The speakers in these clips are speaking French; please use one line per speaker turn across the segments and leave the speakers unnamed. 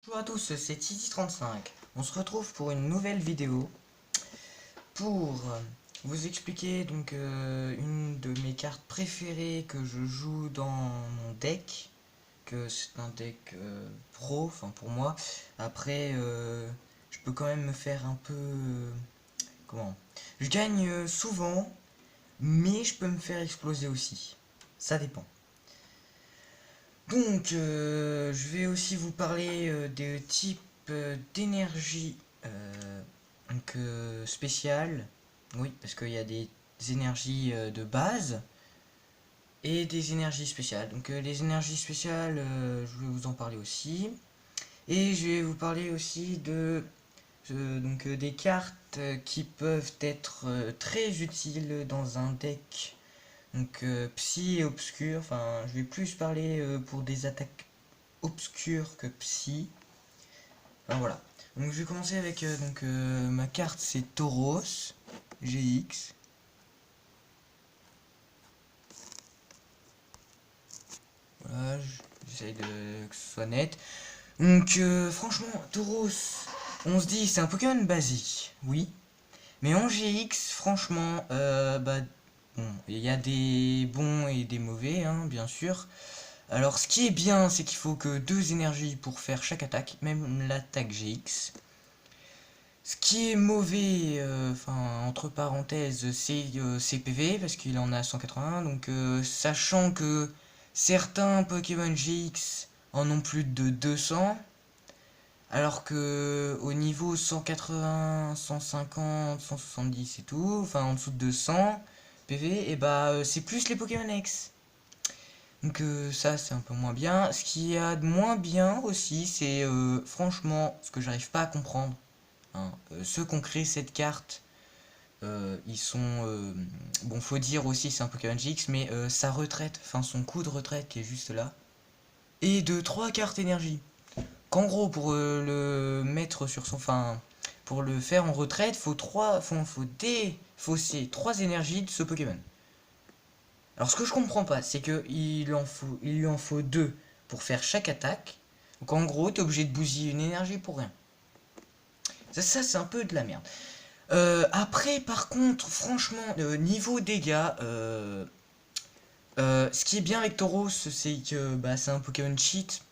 Bonjour à tous, c'est Tizi35. On se retrouve pour une nouvelle vidéo pour vous expliquer donc une de mes cartes préférées que je joue dans mon deck, que c'est un deck pro, enfin pour moi. Après, je peux quand même me faire un peu comment? Je gagne souvent, mais je peux me faire exploser aussi. Ça dépend. Donc, je vais aussi vous parler des types d'énergie spéciales. Oui, parce qu'il y a des énergies de base et des énergies spéciales. Donc, les énergies spéciales, je vais vous en parler aussi. Et je vais vous parler aussi de des cartes qui peuvent être très utiles dans un deck psy et obscur, enfin je vais plus parler pour des attaques obscures que psy. Enfin voilà. Donc je vais commencer avec ma carte, c'est Tauros GX. Voilà, j'essaye de que ce soit net. Donc franchement, Tauros, on se dit c'est un Pokémon basique, oui. Mais en GX, franchement, bon, il y a des bons et des mauvais, hein, bien sûr. Alors, ce qui est bien, c'est qu'il faut que 2 énergies pour faire chaque attaque, même l'attaque GX. Ce qui est mauvais, enfin, entre parenthèses, c'est ses PV, parce qu'il en a 180. Donc, sachant que certains Pokémon GX en ont plus de 200, alors que au niveau 180, 150, 170 et tout, enfin en dessous de 200 PV, et c'est plus les Pokémon X. Donc ça c'est un peu moins bien. Ce qui a de moins bien aussi, c'est franchement ce que j'arrive pas à comprendre. Hein. Ceux qui ont créé cette carte, ils sont... bon, faut dire aussi c'est un Pokémon GX, mais sa retraite, enfin son coup de retraite qui est juste là, est de 3 cartes énergie. Qu'en gros, pour le mettre sur son... Enfin, pour le faire en retraite, faut défausser 3 énergies de ce Pokémon. Alors ce que je comprends pas, c'est que il lui en faut 2 pour faire chaque attaque. Donc en gros, t'es obligé de bousiller une énergie pour rien. Ça c'est un peu de la merde. Après, par contre, franchement, niveau dégâts, ce qui est bien avec Tauros, c'est que c'est un Pokémon cheat.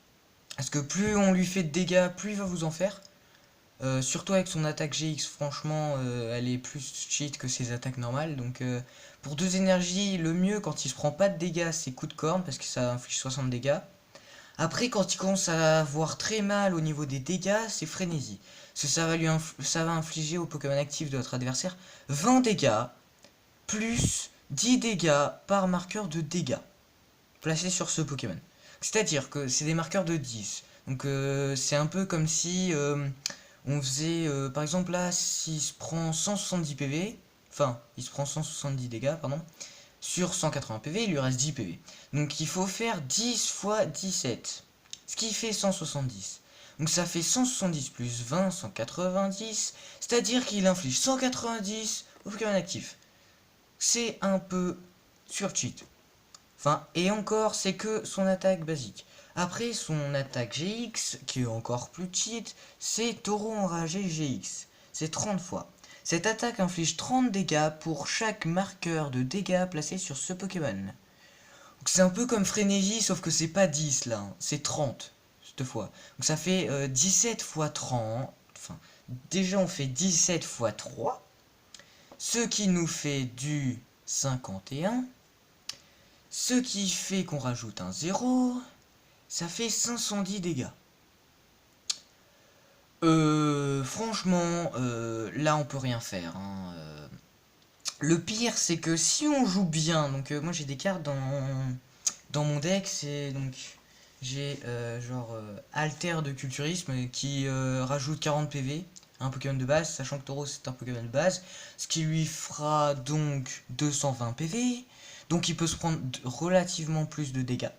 Parce que plus on lui fait de dégâts, plus il va vous en faire. Surtout avec son attaque GX, franchement, elle est plus cheat que ses attaques normales. Donc, pour 2 énergies, le mieux quand il se prend pas de dégâts, c'est coup de corne parce que ça inflige 60 dégâts. Après, quand il commence à avoir très mal au niveau des dégâts, c'est frénésie. Parce que ça va infliger au Pokémon actif de votre adversaire 20 dégâts plus 10 dégâts par marqueur de dégâts placé sur ce Pokémon. C'est-à-dire que c'est des marqueurs de 10. Donc, c'est un peu comme si on faisait, par exemple là, s'il se prend 170 PV, enfin, il se prend 170 dégâts, pardon, sur 180 PV, il lui reste 10 PV. Donc il faut faire 10 fois 17, ce qui fait 170. Donc ça fait 170 plus 20, 190, c'est-à-dire qu'il inflige 190 au Pokémon actif. C'est un peu sur cheat. Enfin, et encore, c'est que son attaque basique. Après, son attaque GX, qui est encore plus cheat, c'est Taureau enragé GX. C'est 30 fois. Cette attaque inflige 30 dégâts pour chaque marqueur de dégâts placé sur ce Pokémon. Donc c'est un peu comme Frénésie, sauf que c'est pas 10 là, hein. C'est 30 cette fois. Donc ça fait 17 fois 30. Enfin, déjà on fait 17 fois 3. Ce qui nous fait du 51. Ce qui fait qu'on rajoute un 0, ça fait 510 dégâts. Franchement, là on peut rien faire. Hein. Le pire, c'est que si on joue bien, donc moi j'ai des cartes dans mon deck, c'est donc j'ai Alter de culturisme qui rajoute 40 PV à un Pokémon de base, sachant que Tauros c'est un Pokémon de base, ce qui lui fera donc 220 PV, donc il peut se prendre relativement plus de dégâts.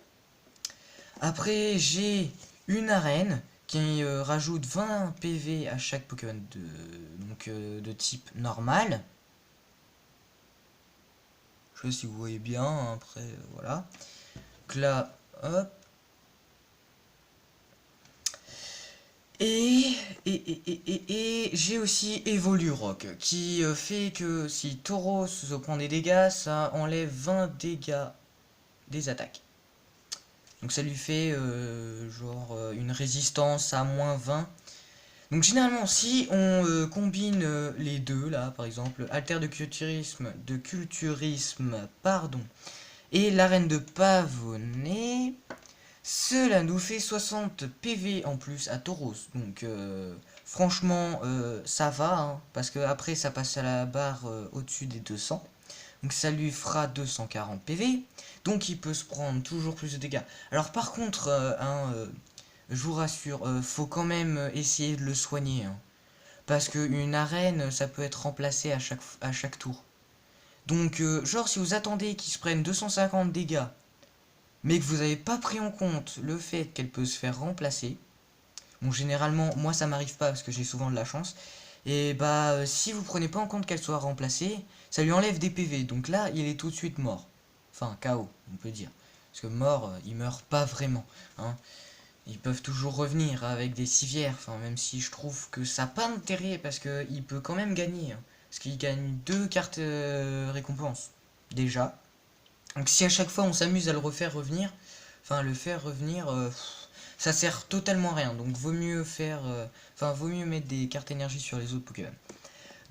Après, j'ai une arène qui rajoute 20 PV à chaque Pokémon de type normal. Je sais pas si vous voyez bien, hein, après, voilà. Donc là, hop. Et, j'ai aussi Evolurock qui fait que si Tauros se prend des dégâts, ça enlève 20 dégâts des attaques. Donc ça lui fait une résistance à -20. Donc généralement si on combine les deux là, par exemple alter de culturisme, pardon, et l'arène de Pavonnet, cela nous fait 60 PV en plus à Tauros. Donc franchement ça va, hein, parce que après ça passe à la barre au-dessus des 200. Donc ça lui fera 240 PV. Donc il peut se prendre toujours plus de dégâts. Alors par contre, je vous rassure, faut quand même essayer de le soigner, hein. Parce qu'une arène, ça peut être remplacé à chaque tour. Donc genre si vous attendez qu'il se prenne 250 dégâts, mais que vous n'avez pas pris en compte le fait qu'elle peut se faire remplacer, bon généralement moi ça m'arrive pas parce que j'ai souvent de la chance, et bah si vous prenez pas en compte qu'elle soit remplacée, ça lui enlève des PV, donc là il est tout de suite mort. Enfin KO on peut dire. Parce que mort, il meurt pas vraiment, hein. Ils peuvent toujours revenir avec des civières, enfin même si je trouve que ça n'a pas d'intérêt parce que il peut quand même gagner, hein. Parce qu'il gagne 2 cartes récompenses déjà. Donc si à chaque fois on s'amuse à le refaire revenir, enfin le faire revenir, ça sert totalement à rien. Donc vaut mieux faire, vaut mieux mettre des cartes énergie sur les autres Pokémon.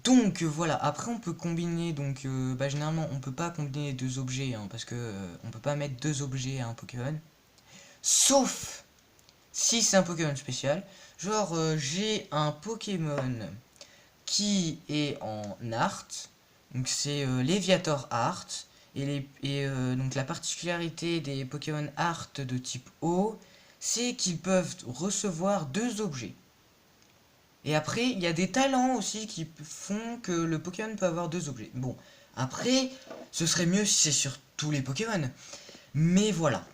Donc voilà, après on peut combiner, donc généralement on peut pas combiner les deux objets, hein, parce que on peut pas mettre deux objets à un Pokémon. Sauf si c'est un Pokémon spécial. Genre j'ai un Pokémon qui est en Art, donc c'est Léviator Art. Donc la particularité des Pokémon Art de type eau, c'est qu'ils peuvent recevoir deux objets. Et après, il y a des talents aussi qui font que le Pokémon peut avoir deux objets. Bon, après, ce serait mieux si c'est sur tous les Pokémon. Mais voilà.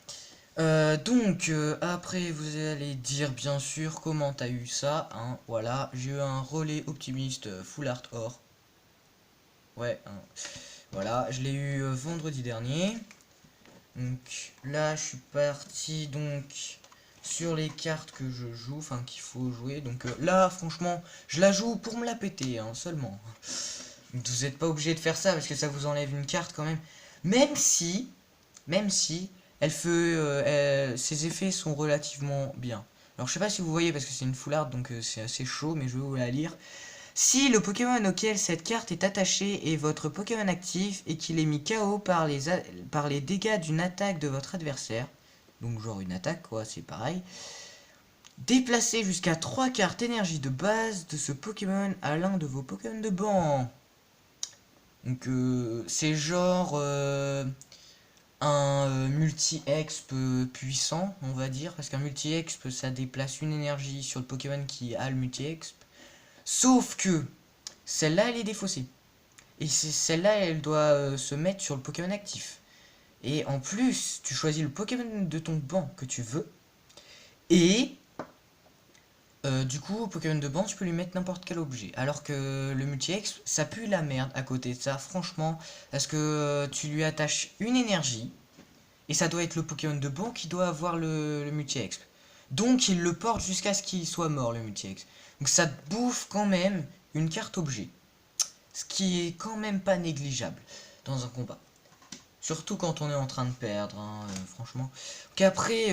Après, vous allez dire bien sûr comment t'as eu ça, hein. Voilà, j'ai eu un relais optimiste full art or. Ouais, hein. Voilà, je l'ai eu vendredi dernier. Donc là, je suis parti donc sur les cartes que je joue, enfin qu'il faut jouer. Donc là, franchement, je la joue pour me la péter, hein, seulement. Donc, vous n'êtes pas obligé de faire ça parce que ça vous enlève une carte quand même. Même si, elle fait, ses effets sont relativement bien. Alors je sais pas si vous voyez parce que c'est une full art donc c'est assez chaud, mais je vais vous la lire. Si le Pokémon auquel cette carte est attachée est votre Pokémon actif et qu'il est mis KO par les dégâts d'une attaque de votre adversaire, donc genre une attaque quoi, c'est pareil, déplacez jusqu'à 3 cartes énergie de base de ce Pokémon à l'un de vos Pokémon de banc. Donc c'est genre un multi-exp puissant, on va dire, parce qu'un multi-exp ça déplace une énergie sur le Pokémon qui a le multi-exp. Sauf que celle-là elle est défaussée. Et celle-là elle doit se mettre sur le Pokémon actif. Et en plus, tu choisis le Pokémon de ton banc que tu veux. Et du coup, au Pokémon de banc, tu peux lui mettre n'importe quel objet. Alors que le multi-exp, ça pue la merde à côté de ça, franchement. Parce que tu lui attaches une énergie. Et ça doit être le Pokémon de banc qui doit avoir le multi-exp. Donc il le porte jusqu'à ce qu'il soit mort, le multi-exp. Donc ça te bouffe quand même une carte objet. Ce qui est quand même pas négligeable dans un combat. Surtout quand on est en train de perdre, hein, franchement. Donc après,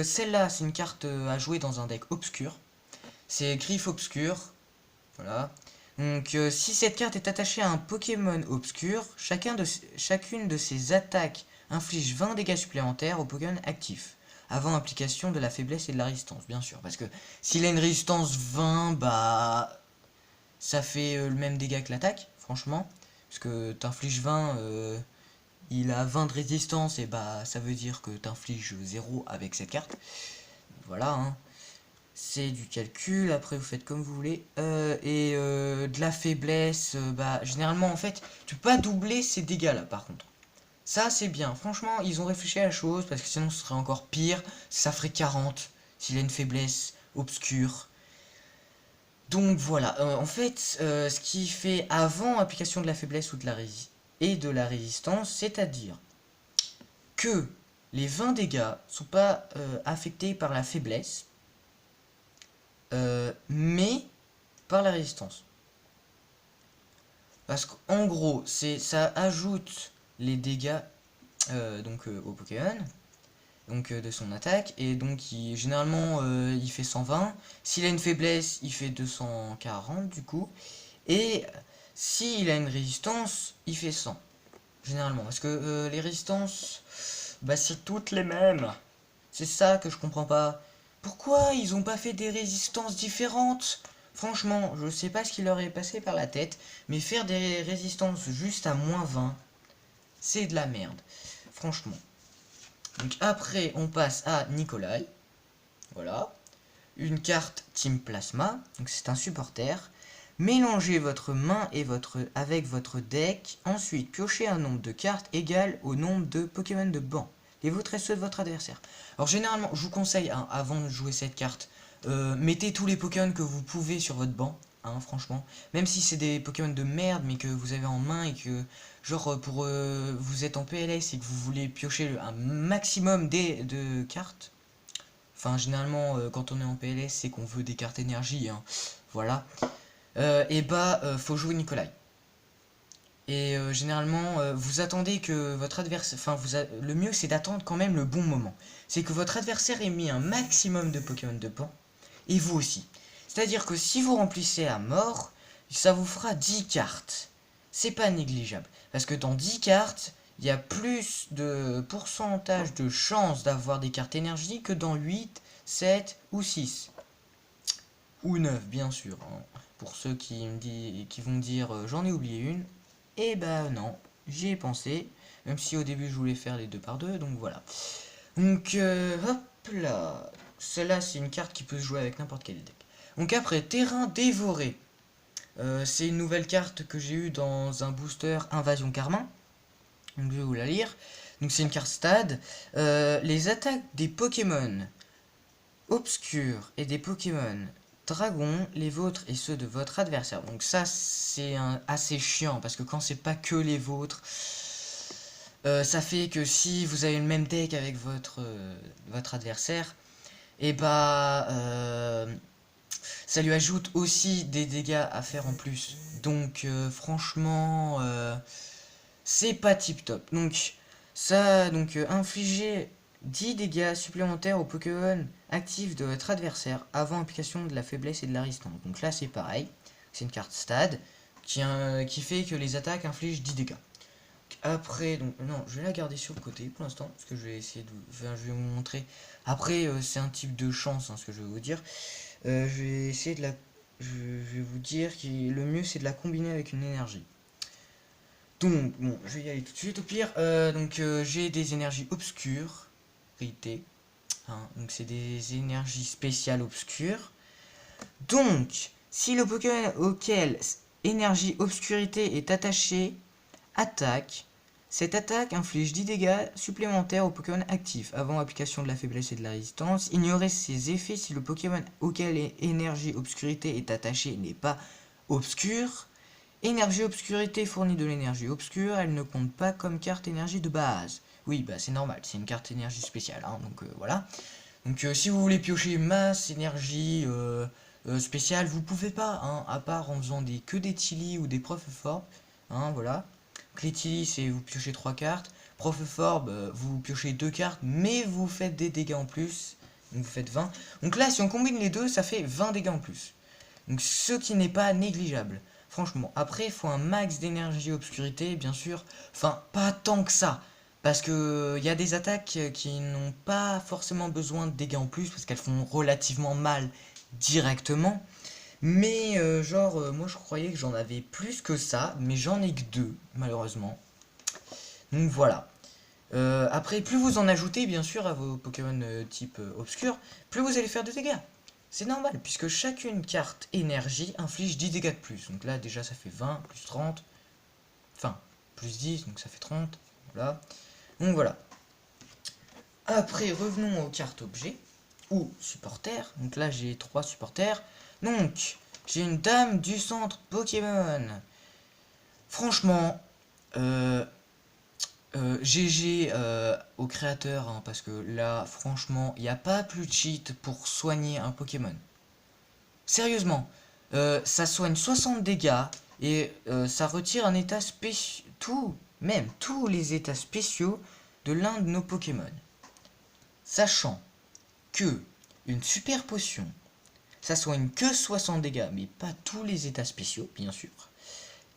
celle-là, c'est une carte à jouer dans un deck obscur. C'est Griffe obscur. Voilà. Donc si cette carte est attachée à un Pokémon obscur, chacune de ses attaques inflige 20 dégâts supplémentaires au Pokémon actif. Avant application de la faiblesse et de la résistance, bien sûr. Parce que s'il a une résistance 20, bah ça fait le même dégât que l'attaque, franchement. Parce que t'infliges 20, il a 20 de résistance, et bah ça veut dire que t'infliges 0 avec cette carte. Voilà, hein. C'est du calcul, après vous faites comme vous voulez. De la faiblesse, bah généralement en fait, tu peux pas doubler ces dégâts là par contre. Ça c'est bien, franchement ils ont réfléchi à la chose, parce que sinon ce serait encore pire, ça ferait 40 s'il a une faiblesse obscure. Donc voilà, en fait, ce qui fait avant application de la faiblesse ou de la résistance, c'est-à-dire que les 20 dégâts sont pas affectés par la faiblesse, mais par la résistance. Parce qu'en gros, ça ajoute les dégâts au Pokémon, de son attaque, et donc généralement il fait 120. S'il a une faiblesse, il fait 240 du coup, et s'il a une résistance, il fait 100. Généralement, parce que les résistances, bah c'est toutes les mêmes. C'est ça que je comprends pas. Pourquoi ils ont pas fait des résistances différentes? Franchement, je sais pas ce qui leur est passé par la tête, mais faire des résistances juste à -20, c'est de la merde. Franchement. Donc après, on passe à Nikolai. Voilà. Une carte Team Plasma. Donc c'est un supporter. Mélangez votre main avec votre deck. Ensuite, piochez un nombre de cartes égal au nombre de Pokémon de banc. Les vôtres et ceux de votre adversaire. Alors généralement, je vous conseille, hein, avant de jouer cette carte, mettez tous les Pokémon que vous pouvez sur votre banc. Hein, franchement. Même si c'est des Pokémon de merde, mais que vous avez en main et que, genre, vous êtes en PLS et que vous voulez piocher un maximum de cartes. Enfin, généralement, quand on est en PLS, c'est qu'on veut des cartes énergie. Hein. Voilà. Faut jouer Nikolai. Et généralement, vous attendez que votre adversaire... le mieux, c'est d'attendre quand même le bon moment. C'est que votre adversaire ait mis un maximum de Pokémon de banc, et vous aussi. C'est-à-dire que si vous remplissez à mort, ça vous fera 10 cartes. C'est pas négligeable. Parce que dans 10 cartes, il y a plus de pourcentage de chances d'avoir des cartes énergie que dans 8, 7 ou 6. Ou 9, bien sûr. Hein. Pour ceux qui vont dire j'en ai oublié une. Eh ben non, j'y ai pensé. Même si au début je voulais faire les 2 par 2, donc voilà. Donc hop là. Celle-là c'est une carte qui peut se jouer avec n'importe quel deck. Donc après, terrain dévoré. C'est une nouvelle carte que j'ai eue dans un booster Invasion Carmin. Donc je vais vous la lire. Donc c'est une carte stade. Les attaques des Pokémon obscurs et des Pokémon dragons, les vôtres et ceux de votre adversaire. Donc ça c'est assez chiant parce que quand c'est pas que les vôtres, ça fait que si vous avez le même deck avec votre adversaire, et ça lui ajoute aussi des dégâts à faire en plus. Donc franchement, c'est pas tip top. Donc infliger 10 dégâts supplémentaires aux Pokémon actifs de votre adversaire avant application de la faiblesse et de la résistance. Donc là c'est pareil, c'est une carte stade qui fait que les attaques infligent 10 dégâts. Après, donc non, je vais la garder sur le côté pour l'instant, parce que je vais essayer de... Enfin, je vais vous montrer. Après, c'est un type de chance, hein, ce que je vais vous dire. Je vais essayer de la... Je vais vous dire que le mieux, c'est de la combiner avec une énergie. Donc, bon, je vais y aller tout de suite. Au pire, j'ai des énergies obscures, rité. Hein, donc, c'est des énergies spéciales obscures. Donc, si le Pokémon auquel énergie obscurité est attaché attaque, cette attaque inflige 10 dégâts supplémentaires au Pokémon actif. Avant application de la faiblesse et de la résistance, ignorez ses effets si le Pokémon auquel énergie obscurité est attaché n'est pas obscur. Énergie obscurité fournit de l'énergie obscure, elle ne compte pas comme carte énergie de base. Oui, bah c'est normal, c'est une carte énergie spéciale, hein, donc voilà. Donc si vous voulez piocher masse énergie spéciale, vous pouvez pas, hein, à part en faisant que des Tilly ou des Professor, hein, voilà. Les Tilly, c'est vous piochez 3 cartes. Professor, vous piochez 2 cartes, mais vous faites des dégâts en plus. Donc vous faites 20. Donc là, si on combine les deux, ça fait 20 dégâts en plus. Donc ce qui n'est pas négligeable. Franchement, après, il faut un max d'énergie obscurité, bien sûr. Enfin, pas tant que ça. Parce que y a des attaques qui n'ont pas forcément besoin de dégâts en plus, parce qu'elles font relativement mal directement. Mais moi je croyais que j'en avais plus que ça, mais j'en ai que 2, malheureusement. Donc voilà. Après, plus vous en ajoutez, bien sûr, à vos Pokémon type obscur, plus vous allez faire de dégâts. C'est normal, puisque chacune carte énergie inflige 10 dégâts de plus. Donc là, déjà, ça fait 20, plus 30. Enfin, plus 10, donc ça fait 30. Voilà. Donc voilà. Après, revenons aux cartes objets, ou supporters. Donc là, j'ai 3 supporters. Donc, j'ai une dame du centre Pokémon. Franchement, GG au créateur, hein, parce que là, franchement, il n'y a pas plus de cheat pour soigner un Pokémon. Sérieusement, ça soigne 60 dégâts et ça retire un état spécial, même tous les états spéciaux de l'un de nos Pokémon. Sachant que une super potion, ça soigne que 60 dégâts, mais pas tous les états spéciaux, bien sûr.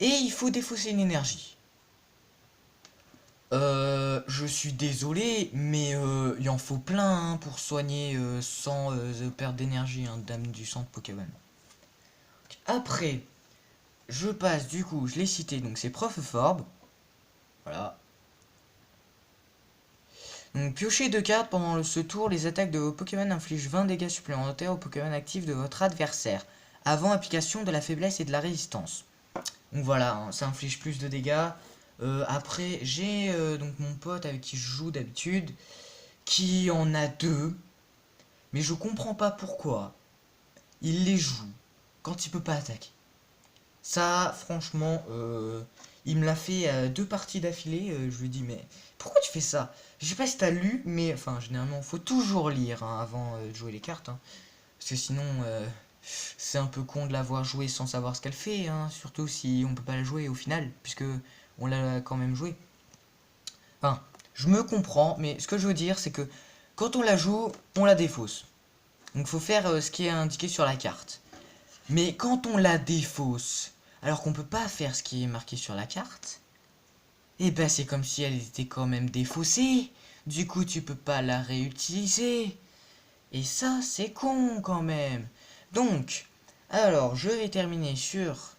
Et il faut défausser une énergie. Je suis désolé, mais il en faut plein hein, pour soigner sans perte d'énergie, hein, dame du centre Pokémon. Après, je passe du coup, je l'ai cité, donc c'est Profeforb. Voilà. Donc piochez 2 cartes pendant ce tour, les attaques de vos Pokémon infligent 20 dégâts supplémentaires aux Pokémon actifs de votre adversaire, avant application de la faiblesse et de la résistance. Donc voilà, hein, ça inflige plus de dégâts. Après, j'ai donc mon pote avec qui je joue d'habitude, qui en a 2, mais je comprends pas pourquoi il les joue quand il peut pas attaquer. Ça, franchement, il me l'a fait 2 parties d'affilée. Je lui dis, mais pourquoi tu fais ça? Je sais pas si t'as lu, mais enfin, généralement, faut toujours lire hein, avant de jouer les cartes. Hein, parce que sinon, c'est un peu con de l'avoir joué sans savoir ce qu'elle fait. Hein, surtout si on peut pas la jouer au final, puisque on l'a quand même joué. Enfin, je me comprends, mais ce que je veux dire, c'est que quand on la joue, on la défausse. Donc, faut faire ce qui est indiqué sur la carte. Mais quand on la défausse, alors qu'on peut pas faire ce qui est marqué sur la carte, et ben c'est comme si elle était quand même défaussée. Du coup, tu peux pas la réutiliser. Et ça, c'est con quand même. Donc, alors, je vais terminer sur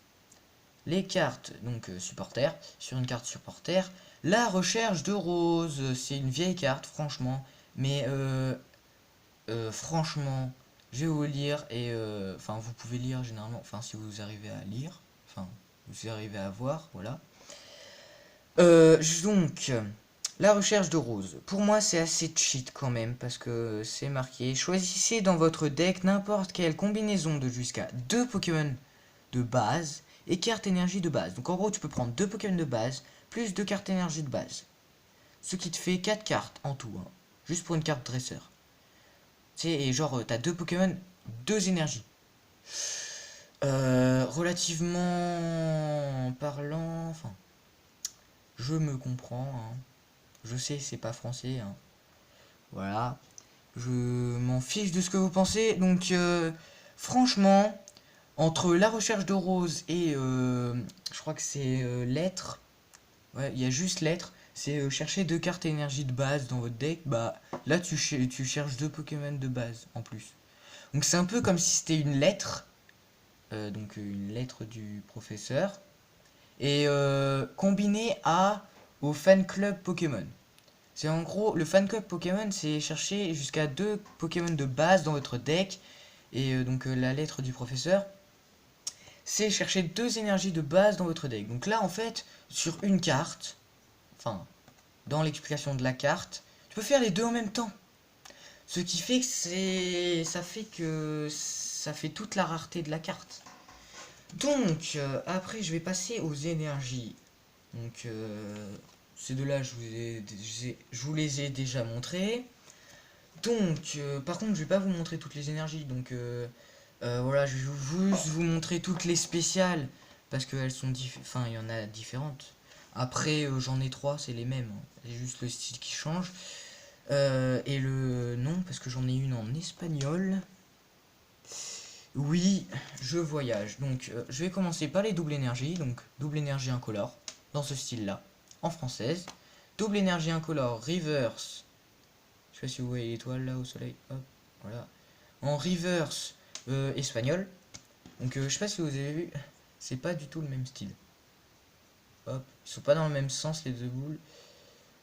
les cartes, donc supporter, sur une carte supporter. La recherche de rose, c'est une vieille carte, franchement. Mais franchement, je vais vous lire et enfin vous pouvez lire généralement, enfin si vous arrivez à lire, enfin vous arrivez à voir, voilà. Donc la recherche de rose, pour moi c'est assez cheat quand même parce que c'est marqué. Choisissez dans votre deck n'importe quelle combinaison de jusqu'à 2 Pokémon de base et cartes énergie de base. Donc en gros tu peux prendre 2 Pokémon de base plus 2 cartes énergie de base. Ce qui te fait 4 cartes en tout, hein, juste pour une carte dresseur. Et genre, t'as 2 Pokémon, 2 énergies. Relativement parlant, enfin, je me comprends. Hein. Je sais, c'est pas français. Hein. Voilà. Je m'en fiche de ce que vous pensez. Donc, franchement, entre la recherche de rose et je crois que c'est lettres. Ouais, il y a juste lettres. C'est chercher 2 cartes énergie de base dans votre deck. Bah, là, tu cherches 2 Pokémon de base en plus. Donc c'est un peu comme si c'était une lettre, donc une lettre du professeur, et combinée au fan club Pokémon. C'est en gros, le fan club Pokémon, c'est chercher jusqu'à 2 Pokémon de base dans votre deck, et donc la lettre du professeur, c'est chercher 2 énergies de base dans votre deck. Donc là, en fait, sur une carte, enfin, dans l'explication de la carte, tu peux faire les deux en même temps. Ce qui fait que ça fait toute la rareté de la carte. Donc, après, je vais passer aux énergies. Donc, ces deux-là, je vous les ai déjà montrés. Donc, par contre, je vais pas vous montrer toutes les énergies. Donc, voilà, je vais juste vous montrer toutes les spéciales. Parce qu'elles sont enfin, il y en a différentes. Après, j'en ai 3, c'est les mêmes. Hein. C'est juste le style qui change. Et le nom, parce que j'en ai une en espagnol. Oui, je voyage. Donc, je vais commencer par les doubles énergies. Donc, double énergie incolore, dans ce style-là, en française. Double énergie incolore, reverse. Je sais pas si vous voyez l'étoile là au soleil. Hop, voilà. En reverse espagnol. Donc, je sais pas si vous avez vu. C'est pas du tout le même style. Hop, ils sont pas dans le même sens les deux boules.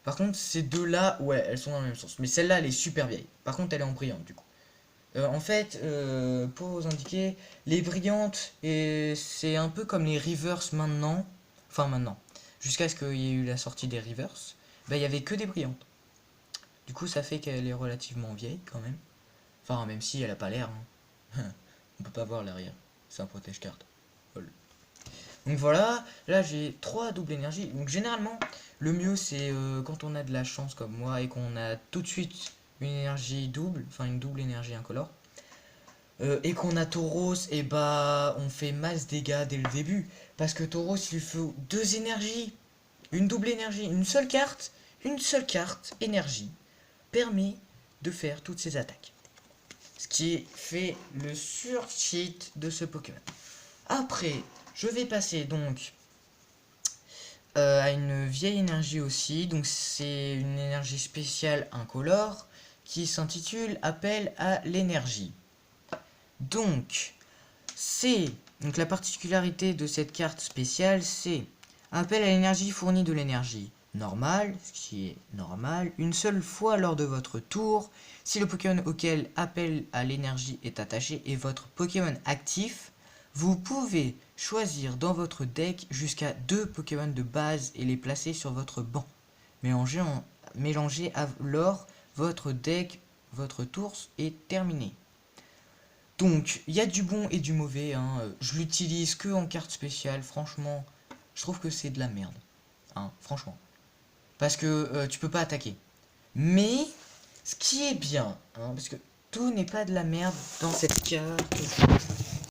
Par contre, ces deux-là, ouais, elles sont dans le même sens. Mais celle-là, elle est super vieille. Par contre, elle est en brillante, du coup. En fait, pour vous indiquer, les brillantes, c'est un peu comme les reverse maintenant. Enfin, maintenant. Jusqu'à ce qu'il y ait eu la sortie des reverse. Bah, il y avait que des brillantes. Du coup, ça fait qu'elle est relativement vieille, quand même. Enfin, même si elle a pas l'air. Hein. On peut pas voir l'arrière. C'est un protège-carte. Donc voilà, là j'ai 3 doubles énergies. Donc généralement, le mieux c'est quand on a de la chance comme moi et qu'on a tout de suite une énergie double, enfin une double énergie incolore. et qu'on a Tauros, et bah on fait masse dégâts dès le début. Parce que Tauros il lui faut deux énergies, une double énergie, une seule carte énergie permet de faire toutes ces attaques. Ce qui fait le sur-cheat de ce Pokémon. Après, je vais passer donc à une vieille énergie aussi. Donc c'est une énergie spéciale incolore qui s'intitule Appel à l'énergie. Donc, donc la particularité de cette carte spéciale, c'est appel à l'énergie fournit de l'énergie normale, ce qui est normal, une seule fois lors de votre tour, si le Pokémon auquel appel à l'énergie est attaché est votre Pokémon actif, vous pouvez choisir dans votre deck jusqu'à 2 Pokémon de base et les placer sur votre banc. Mélangez alors votre deck, votre tour est terminé. Donc, il y a du bon et du mauvais, hein. Je l'utilise que en carte spéciale, franchement, je trouve que c'est de la merde, hein, franchement. Parce que tu peux pas attaquer. Mais, ce qui est bien, hein, parce que tout n'est pas de la merde dans cette carte.